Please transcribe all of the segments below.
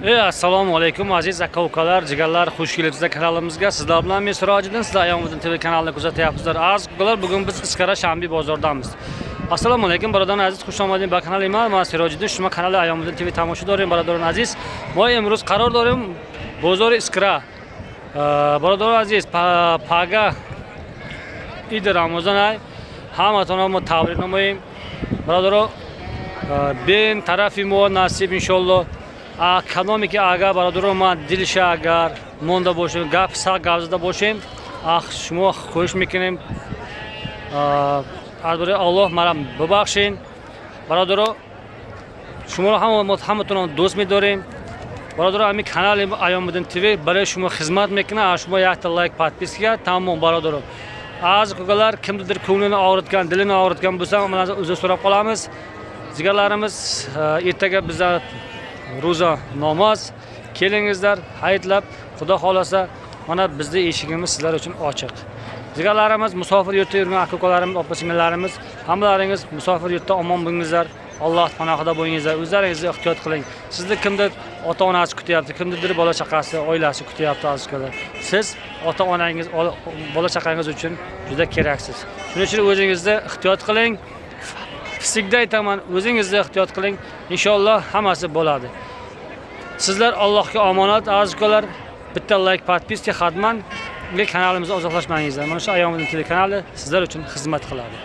Assalomu alaykum aziz aka-ukalar, jigarlar, xush kelibsizlar kanalimizga. Sizlar bilan men Sirojiddin, sizlar Ayomiddin TV kanalini kuzatyapsizlar. Aziz aka-ukalar, bugun biz Iskara Shambi bozordamiz. Assalomu alaykum birodarlar aziz, xush omading ba kanalimga. Men Sirojiddin, shuma kanali Ayomiddin TV tomoshadorim birodarlar aziz. Men imroz qaror dorim bozor Iskara. Birodarlar aziz, paga Eid Ramazon ay. Hammatona mo tabrik namoyim. Birodarlar, ben tarafi mo nasib inshaalloh. Ekonomika agar birodarim men dilsha agar monda bo'lishim, gap saq gavzida bo'lishim, shuma qo'yish mekanim. Albatta Alloh meni bebaqshin. Birodarim, shuma hammatona do'st medorim. Birodarim, men kanalim Ayomiddin TV bari shuma xizmat mekana, shuma yakta like, podpiska, tamom birodarim. Aziz ukalar, kimdir ko'nglini og'ritgan, dilini og'ritgan bo'lsa, mana o'zi so'rab qolamiz. Jigarlarimiz ertaga bizlar ro'za namoz kelingizlar, hayitlab, Xudo xolasa, mana bizning eshigimiz sizlar uchun ochiq. Jigarlarimiz, musofir yurtda yurgan aka-ukalarimiz, opa-singillarimiz, hammalaringiz musofir yurtda omon bo'lingizlar. Alloh panohida bo'lingizlar. O'zlaringizni ehtiyot qiling. Sizni kimdir ota-onasi kutyapti, kimdir bola chaqasi, oilasi kutyapti azizlar. Siz ota-onangiz, bola chaqangiz uchun juda keraksiz. Shuning uchun o'zingizni ehtiyot qiling. Fisikda aytaman, o'zingizni ehtiyot qiling. Inshaalloh hammasi bo'ladi. Sizlar Allohga omonat azizlar. Bitta like, podpiska, xatman va kanalimizdan uzoqlashmangizlar. Mana shu Ayomiddin TV kanali sizlar uchun xizmat qiladi.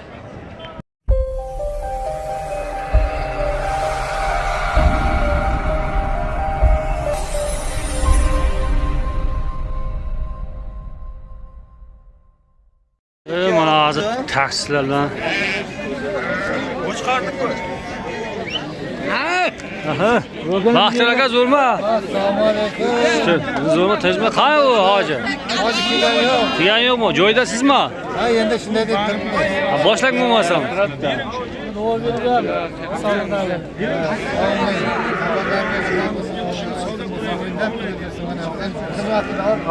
Mana hozir taksilar bilan Baxtiyor aka zo'rmi? Assalomu alaykum. Zo'rmi, tezmi? Qani u hoji? Hoji kelgan yo'q. Kelgan yo'qmi? Joyda sizmi? Ha, endi shunday deb turibman. Boshlang bo'lmasam.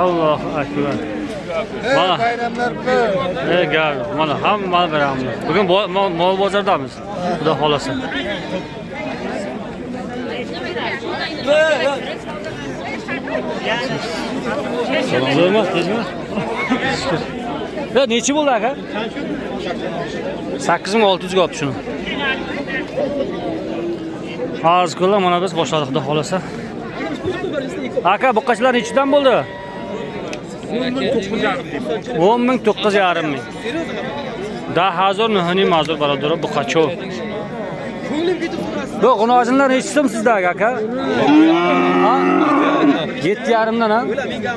Allohu akbar. Mana Bayramlar bilan. gap, mana hamma beramiz. Bugun mol bozordamiz. Xudo xolasa. Zo'rmi, tezmi? Necha bo'ldi aka? 8600 ga olibdi shuni. Hozir ko'rlar, mana biz boshladik Xudo xolasa. Aka, bu qachilar nechidan bo'ldi? 10,9,5 ming. 10,000 mehni mazur birodarim bu qacho. Bu g'unojinlar nechtam sizda aka? 7,5 dan ha?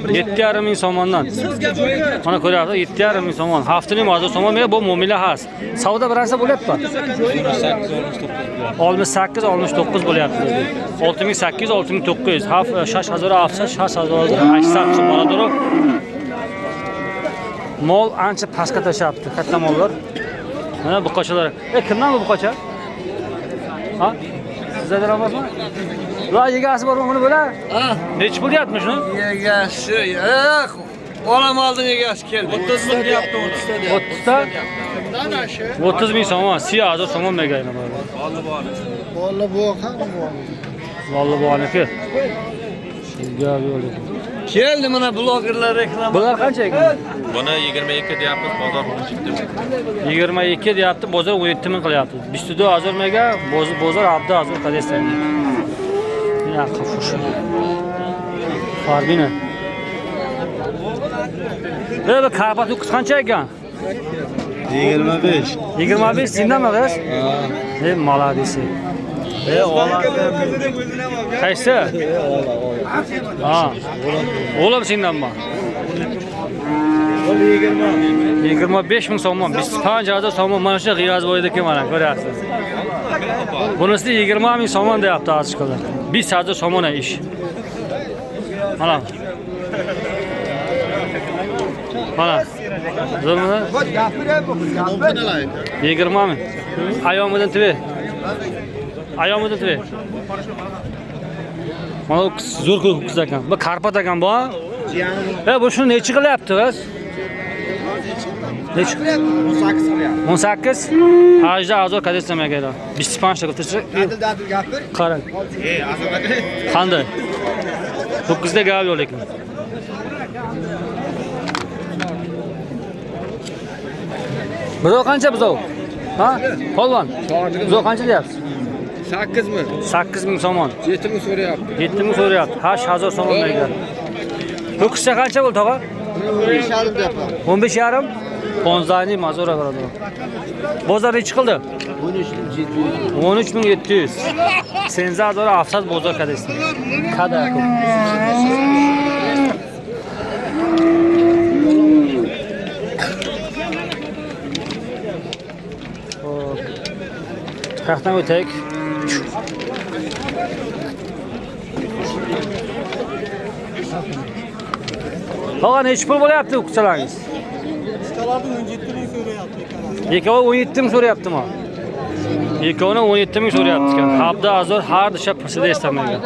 7,5 ming so'mdan. Mana ko'ryapsiz, 7,5 ming so'm. Haftaning mazur so'm menga bu muomala has. Savdo bilansa bo'lyapti. 68, 69 bo'lyapti. 6800, 6900. 6000 birodarim. Mol ancha pastga tashyapti, katta mollar. Mana bu qochalar. Kimdan bu qocha? Ha? Sizlar emasmi? La egasi bormi buni bo'la? Ha. Nech bo'lyapti shuni? Egasi, yo'q. Olam oldin egasi keldi. 30 ming deyapti, 30 ta. 30 ming so'm, siyoda so'm megayna bor. Bolla bu ham bor. Valli bo'niki. Gap yo'q. Keldi mana blogerlar reklama. Bular qancha ekan? Buni 22 deyapmiz, bozor 17 ming. 22 deyapti, bozor 17 ming qilyapti. Bistuda hozir mega, bozor abda hozir qadesdan. Ya qafush. Farbina. Bu karpat qancha ekan? 25. 25 sendanmi qiz? Ha. Maladisi. Qaysi? Ha. O'g'lim sendanmi? 25 ming so'm, 50,000 so'm mana shu g'iyaz bo'ydiki mana ko'ryapsiz. Bunisi 20 ming so'm deyapti azizlar. 50,000 so'mona ish. Mana. Mana. Zo'rmi? 20 ming. Ayomiddin TV. Ayomiddin TV. Mana zo'r qiz ekan. Bu Karpat ekan bu. Bu shuni necha qilyapti biz? Necha? 18 qilyapti. 18? Hajda azor kadestamaga kerak. 25 ta qiltirsa. Dadil gapir. Qarang. Azorat. Qanday? 9'da gap yo'q lekin. Buzov qancha buzov? Ha? Polvon. Buzov qancha deyapsiz? 8 mi? 8000 so'm. 7 mi so'rayapti? 7000 so'rayapti. 8000 so'm bergan. Ho'kizcha qancha bo'ldi, tog'a? 15,5 deyapman. 15,5? Ponzani mazora beradi. Bozor nechi qildi? 13700. Senzador afsat bozor kadasi. Kada. Qaqdan o'taylik. Tog'a nechi pul bo'lyapti uqchalaringiz? Ustalarning 17 ming so'rayapti. Ikkovi 17 ming so'rayaptimi? Ikkovini 17 ming so'rayapti ekan. Habda azor har disha pursida istamaygan.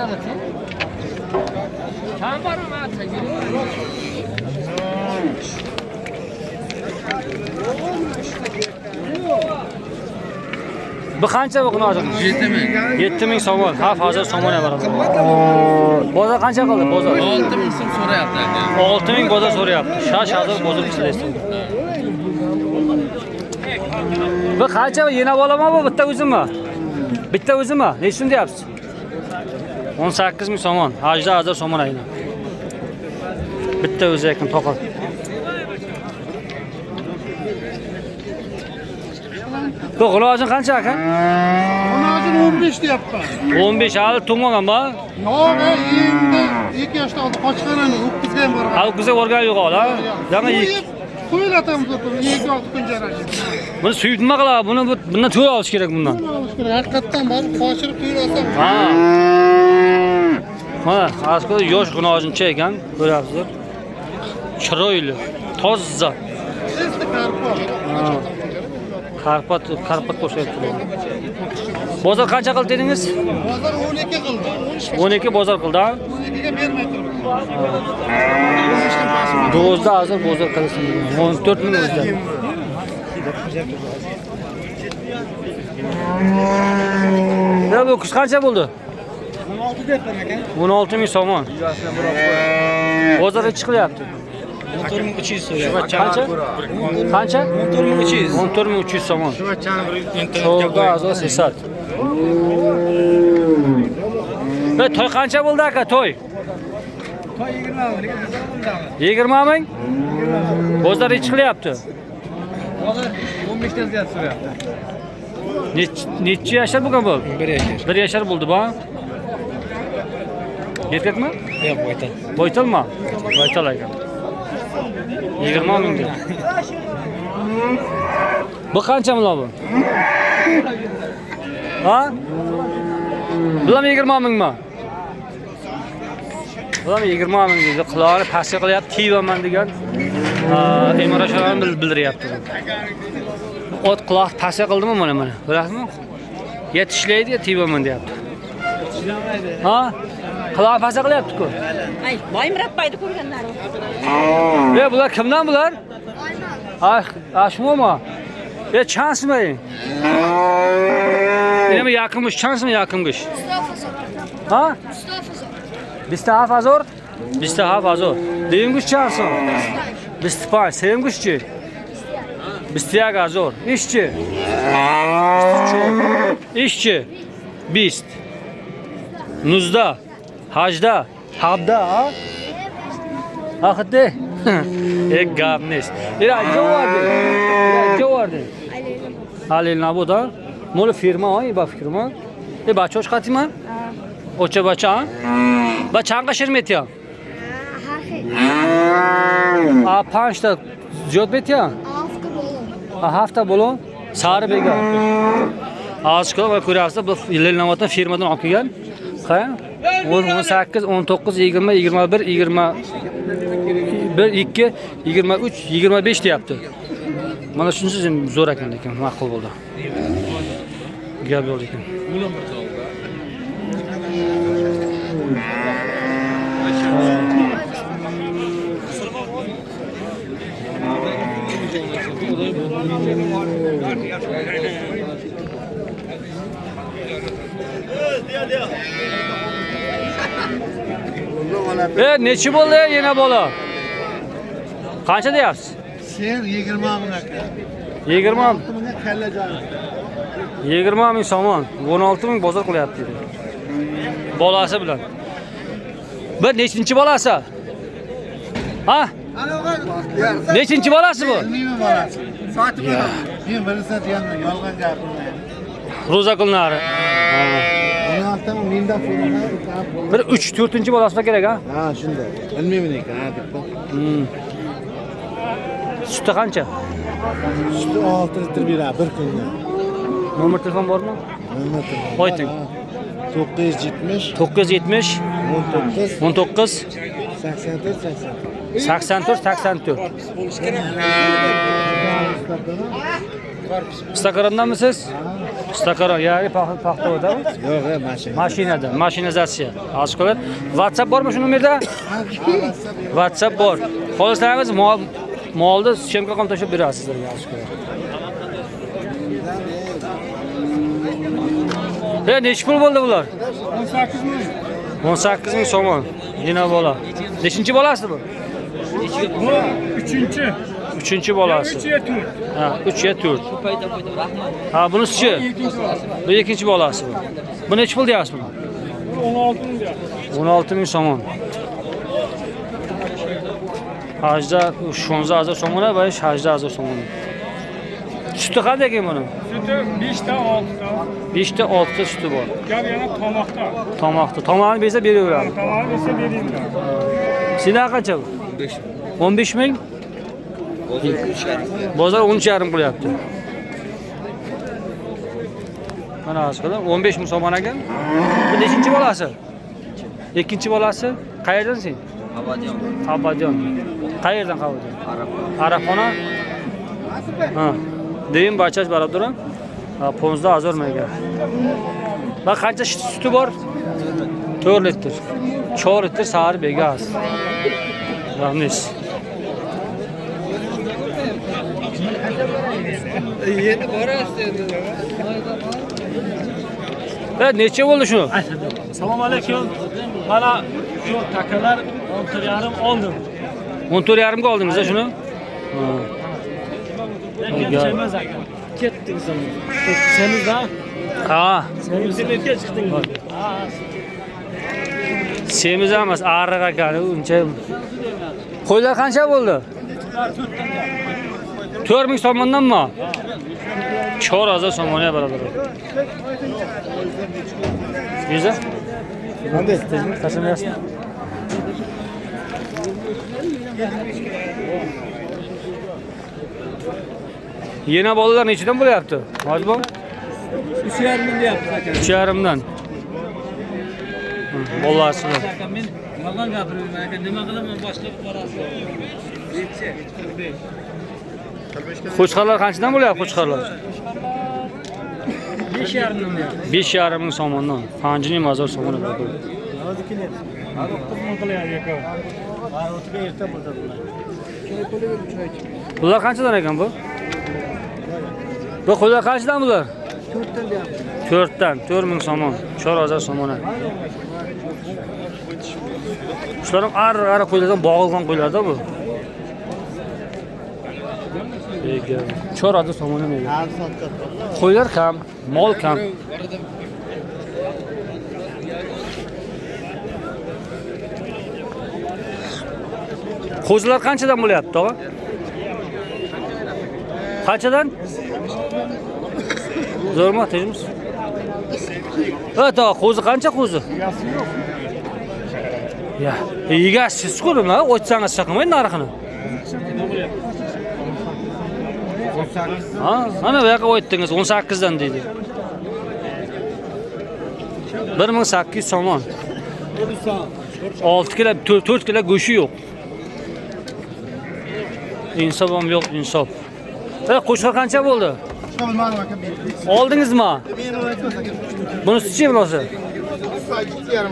Bu qancha bu qinoqchi? 7 ming so'm. Ha, hozir so'mona beradi. Bozor qancha qildi? Bozor 6 ming so'm so'rayapti aka. 6 ming bozor so'rayapti. Shash hozir bozor istaysiz. Bu qancha yena bolaman bu bitta o'zimmi? Bitta o'zimmi? Nechun deyapsiz? 18 ming so'm. Hajda hozir so'mon ayna. Bitta o'zi ekan to'qol. Bu g'ulojin qancha aka? Onajin 15 deyapman. 15 hali tug'maganmi? Yo'q, endi 2 yoshda oldi qochqarani 9 ga ham bor. Hali kuzga o'rgan yo'q hali. Yana Qo'yilatamiz o'tib, 2-6 kun jarashib. buni suyib nima qiladi? Bundan to'y olish kerak bundan. Haqiqatdan bor, qochirib qo'yilsam. Ha. Mana, aslida yosh g'unojincha ekan, ko'ryapsizlar. Chiroyli, toza. Eski karpot. Karpat qo'shyapti. Bozor qancha qildi dedingiz? Bozor 12 qildi. 12 bozor qildi, ha? 12 ga bermay turibdi. 9 da hozir bozor qilsin degan. 14 ming o'zida. Ya bu qiz qancha bo'ldi? 16 deyapman aka. 16 ming so'm. Bozorga chiqilyapti. 14300 so'rayapti. Qancha? Qancha? 14300. 14300 so'm. Shuvachani bir Cho'g'da azos esat. Ve to'y qancha bo'ldi aka, to'y? To'y 20 ming. 20 ming? Bozorga chiqilyapti. Hozir 15 ta ziyod so'rayapti. Necha yashar bo'lgan bu? 1 yashar. 1 yashar bo'ldi bu. Erkakmi? Yo'q, boytal. Boytalmi? Boytal ekan. 20 ming dedi. Bu qancha bular bu? Ha? Bular 20 mingmi? Bular 20 ming dedi. Quloqni pastga qilyapti, tiyvaman degan. Emorashalarni bildiryapti. Ot quloq pastga qildimi mana? Bilasizmi? Yetishlaydi, tiyvaman deyapti. Ha? Quloq pastga qilyapti-ku. Ay, boy Muratbayni ko'rganlar. Bular kimdan bular? Shunimi? Chansmi? Nima yaqinmish, chansmi yaqinmish? Ha? 27,000. 27,000. Deyingiz chansi? 25. Sevingizchi? 21,000. İşçi? İşçi? 20. Nuzda? Hacda? Habda, ha? Ahde? Ek gapnis. Ira jawardi. Halil nabud, ha? Mol firma, ha? Ba firma. Bachoch qatima? Ocha bacha? Bachang qashir metya? A 5 ta ziyod metya? Hafta bo'lon. Sari bega. Azqo va ko'ryapsiz, bu Halil nabuddan firmadan olib kelgan. Qara? 18, 19, 20, 21, 21, 2, 23, 25 deyapti. Mana shunisi zo'r ekan lekin, ma'qul bo'ldi. Gap yo'q ekan. Nechi bo'ldi yana bola? Qancha deyapsiz? Sen 20 ming aka. 20 ming. Bunga kalla joyi. 20 ming somon. 16 ming bozor qilyapti dedi. Bolasi bilan. Bu nechinchi bolasi? Ha? Nechinchi bolasi bu? Bilmayman bolasi. Sotib olaman. Men birisi deganman, yolg'on gapirmayman. Ro'za kunlari. Buni olsam menda pulini Bir 3-4-chi bolasi kerak ha? ha, shunday. Bilmayman ekan, ha deb. Suti qancha? Suti 6 litr beradi bir kunda. Nomer telefon bormi? Nomer telefon. Qo'ying. 970 970 19 19 84 84 Instagram'danmisiz? Instagram, ya'ni paxta odam. Yo'q, mashina. Mashinada, mashinazatsiya. Hozir qo'yib. WhatsApp bormi shu nomerda? WhatsApp bor. Xohlasangiz molni syomka qilib tashlab berasiz sizlarga hozir qo'yib. Nechi pul bo'ldi bular? 18 ming. 18 ming somon. Yana bola. Nechinchi bolasi bu? Bu üçüncü. Uchinchi bolasi. 3'ye 4. Ha, 3'ye 4. Ha, bunisi-chi? Bu ikkinchi bolasi bu. Bu nechi pul deyapsiz buni? 16 ming diyor. 16 ming somon. Hajda 16,000 somon va 8,000 somon. Suti qanday ekan buni? Sütü 5'te 6'da. 5 ta 6 ta suti bor. Gel yana tomakta. Tomoqda. Tomog'ini bersa beraveradi. Tamam ise vereyim ben. Sizlar qancha bu? 15 ming? Bozor 13,5 qilyapti. Mana hozir 15 ming somon ekan. Bu nechinchi bolasi? Ikkinchi bolasi? Qayerdan sen? Qabadion. Qayerdan Qabadion? Arabxona. Ha. Deyim bachach barodarim. 15,000 mega. Va qancha suti bor? 4 litr. 4 litr sari begaz. Rahmis. Yeni borasiz. Necha bo'ldi shu? Assalomu alaykum. Mana şu takalar 14,5 oldim. 14,5 ga oldingiz shuni? Geçemez aka. Ketdik sen. Seniz da. Ha, Semizlikka chiqdingiz. semiz emas, ariq ekan, uncha. Qo'ylar qancha bo'ldi? 4 ming so'mdanmi? 4,000 so'mga barobar. Yuza? Qanday istedingiz? Tashlamayapsizmi? Yeni bolalar nechidan bo'lyapti? Hozir bu? 3,5 ming deyapti aka. 3,5 dan. Bolasi. Men yolg'on gapiraman aka. Nima qilaman boshqa borasiz. 45. Qo'chqarlar qanchadan bo'lyapti qo'chqarlar? 5,5 ming deyapti. 5,5 ming so'mdan. Panjini mazor so'mini bor. Hozirkini. To'qson qilyapti aka. O'tiga erta bo'ldi bular. Bular qanchadan ekan bu? Bu qo'ylar qanchadan bular? 4 dan deyapti. 4 dan, 4 ming so'mon, 4,000 so'mona. Shular ham ar qo'ylardan bog'ilgan qo'ylarda bu. Ega, 4,000 so'mona mega. Qo'ylar kam, mol kam. Qo'zilar qanchadan bo'lyapti, tog'a? Qanchadan? Zo'rmi, tejimiz? Tog'a, qo'zi qancha qo'zi? Ya, egasiz ko'rma, o'tsangiz chaqmay narxini. Ha, mana bu yoqqa o'tdingiz 18 dan deydi. 1800 so'mon. 6 kilo, 4 kilo go'shi yo'q. Insof ham yo'q, insof. Qo'shqar qancha bo'ldi? Bilmadim aka. Oldingizmi? Bunisi-chi bunisi? 2,5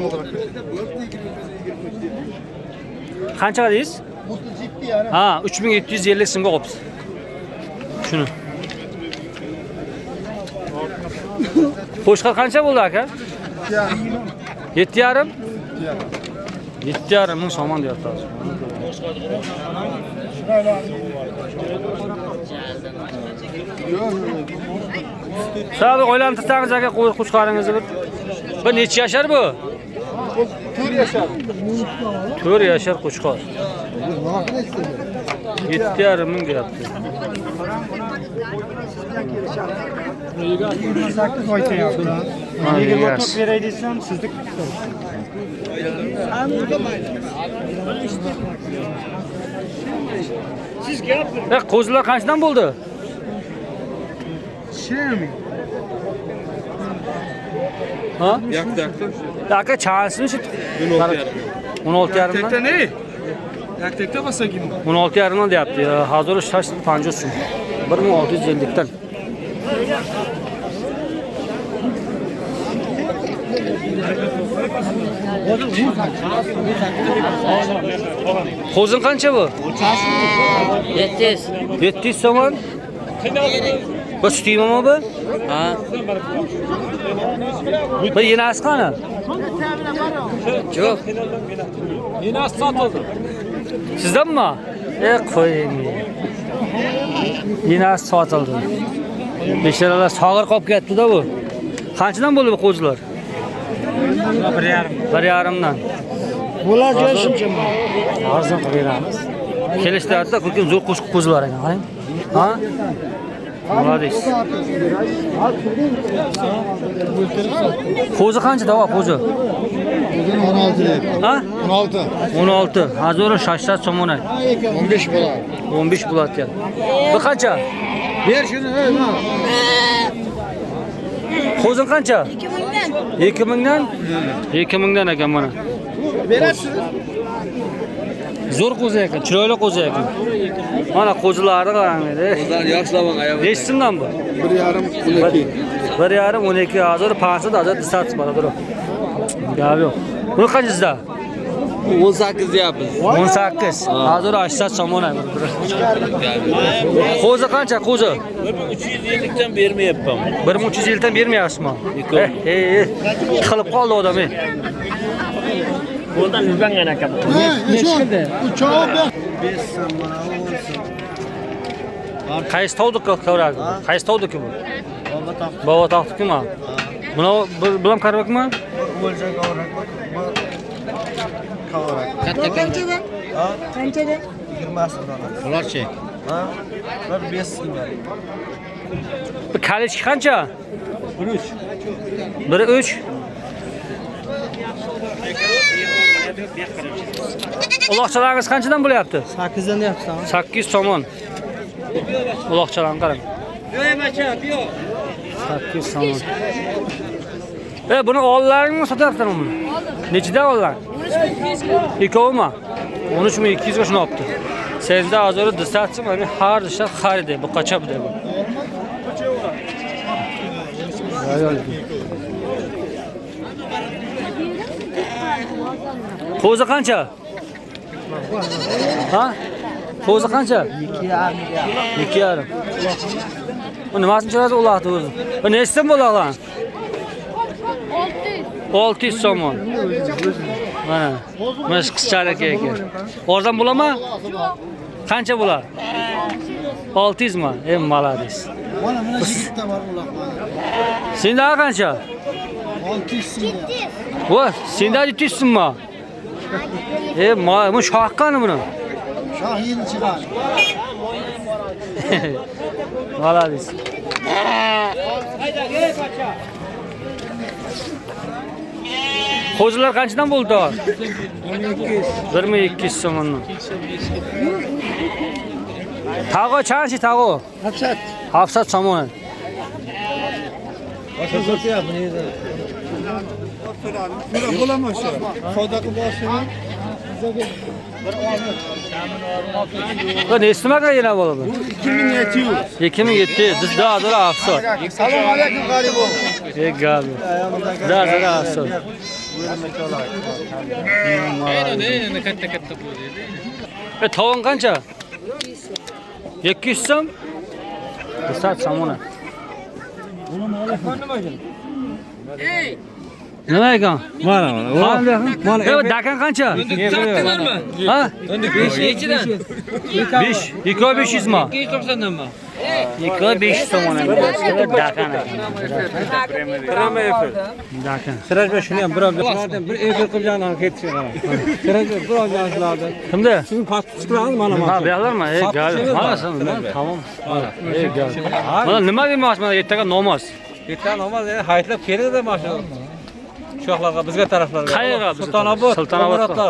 bo'ldi aka. Qancha deysiz? 37,5. Ha, 3750 so'mga qopsiz. Shuni. Qo'shqar qancha bo'ldi aka? 7,5. 7,5 ming so'm deyapti hozir. Sağ o'ylantirsangiz aka qo'chqoringizni bir. Bu necha yashar bu? 4 yaşar. 4 yashar qo'chqor. 7,5 ming deyapti. 28 aytyapti. 24 beray desam, sizlik. Qo'zilar qanchadan bo'ldi? Kim? Ha? Yaktı. Aka chansini shu 16,5 dan. ne? Yaktekte basa kim? 16,5 dan deyapti. Hozir 50 so'm. 1650 dan. Qo'zin qancha bu? 700. 700 so'm. Bu sutiymi bu? Ha. Bu yenasi qani? Yo'q. Yenasi sotildi. Sizdanmi? Qo'ying. Yenasi sotildi. Besharalar sog'ir qolib ketdi-da bu. Qanchadan bo'ldi bu qo'zilar? 1,5 dan. Bular jo'shimcha. Arzon qilib beramiz. Kelishlarda ko'kin zo'r qo'shib qo'zilar ekan, qarang. Ha? Молодец. Qo'zi qancha tava qo'zi? 16 deydi. Ha? 16. 16. Hozir 80 so'm o'nay. 15 bo'ladi. 15 bo'ladi ekan. Bu qancha? Ber shuni, ey, ha. Qo'zin qancha? 2000 dan. 2000 dan ekan mana. Berasiz. Zo'r qo'zi ekan, chiroyli qo'zi ekan. Mana qo'zilarni qarang edi. Qozlar yaxshilaban ayağı. Nechi so'mdan bu? 1,5 1,5 12 hozir pansida hozir disats boradi. Gap yo'q. Buni qanchisida? 18 yapız. 18. Hozir 80 so'm o'nay. Qo'zi qancha qo'zi? 350'den vermeyapam. 1350 dan bermayapsizmi? Qilib qoldi odam. Qo'ldan yurgan aka. Nechta? Uchoq ber. Qaysi tovdiq ko'radi? Qaysi tovdiq bu? Baba taqdikmi? Buni bilan qarabakmi? Qanchada? Qanchada? 20 so'm. Ularchi. Ha? 5 so'm. Bu kalichki qancha? 3. 1,3. Uloqchalaringiz qanchadan bo'lyapti? 8 dan deyapsan. 8 so'm. Uloqchalarni qarang. Yo'q aka, yo'q. 8 so'm. Buni ollaringmi sotyapsizlarmi buni? Nechidan ollar? 2ovmi? 13200 ga shuni olibdi. Senda hozir distatsiya mana har ishlar xaridi. Bu qacha bu deb. Qo'zi qancha? Ha? Qo'zi qancha? 2,5. Bu nimasini chiqaradi uloqni o'zi? Bu nechta bo'lar? 600 so'm. Mana. Mana qizchalik ekan. Ordan bo'ladimi? Qancha bo'lar? 600 mi? Молодец. Mana mana bitta bor uloq. Senda qancha? 600 so'm. Vo, senda 700 so'mmi? Bu shoh qani buni? Shoh yeni chiqar. Молодец. Qo'zilar qanchadan bo'ldi? 1200 so'mdan. Tag'o qancha tag'o? 700 so'm. Bo'laman shu. Foyda qilib boshini. Bu nechta yana bo'ladi? 2700. 2700. Bizda hozir afsus. Salom alaykum g'aribo. Gabi. Hozir afsus. Ne katta katta bu. Tovon qancha? 200 so'm. 100 so'm. Nima ekan? Mana. Mana. Dakan qancha? Ha? 5. 2500 mi? 290'danmi? 2500 so'm dakan. Dakan. Sirajbek shuni ham birov berdim. Bir efir qilgandan ketishga qarang. Sirajbek birov yoshlardi. Kimda? Sizning pastga chiqaramiz mana. Ha, buyoqlarmi? Gal. Mana tamam. Gal. Mana nima demoqchi? Mana ertaga namoz. Ertaga namoz haytlab keladi mashina. Shoxlarga bizga taraflarga. Qayerga? Sultonobod. Sultonobodda.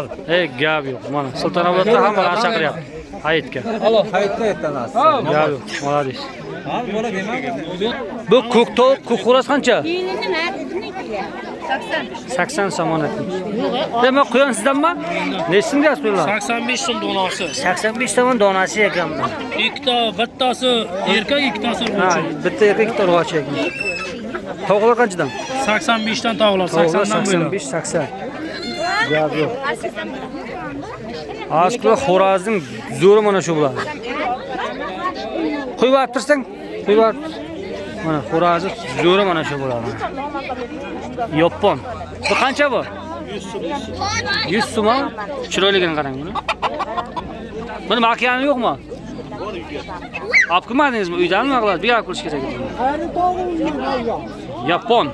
Gap yo'q. Mana Sultonobodda ham mana chaqiryapti. Hayitga. Alloh haytda aytamiz. Gap yo'q. Молодец. Ha, bola demaymiz. Bu ko'k tovuq, ko'k xo'roz qancha? 80 somon aytdim. Demak, quyon sizdanmi? Nechini deyapsiz bular? 85 so'm donasi. 85 somon donasi ekan bu. Bittasi erkak, ikkitasi Ha, urg'ochi. bitta erkak, ikkita urg'ochi ekan. Tovuqlar qanchadan? 85 dan tavlar, Tovuqlar 80 dan bo'ladi. 85-80. Gap yo'q. Aslida xo'rozning zo'ri mana shu bo'ladi. Qo'yib o'tirsang, qo'yib o'tir. Mana xo'rozi zo'ri mana shu bo'ladi. Yoppon. Bu qancha bu? 100 so'm. Chiroyligini qarang buni. Buni makiyani yo'qmi? Olib kelmadingizmi? Uydanmi qiladi? Bu yoqqa kelish kerak edi. Yapon.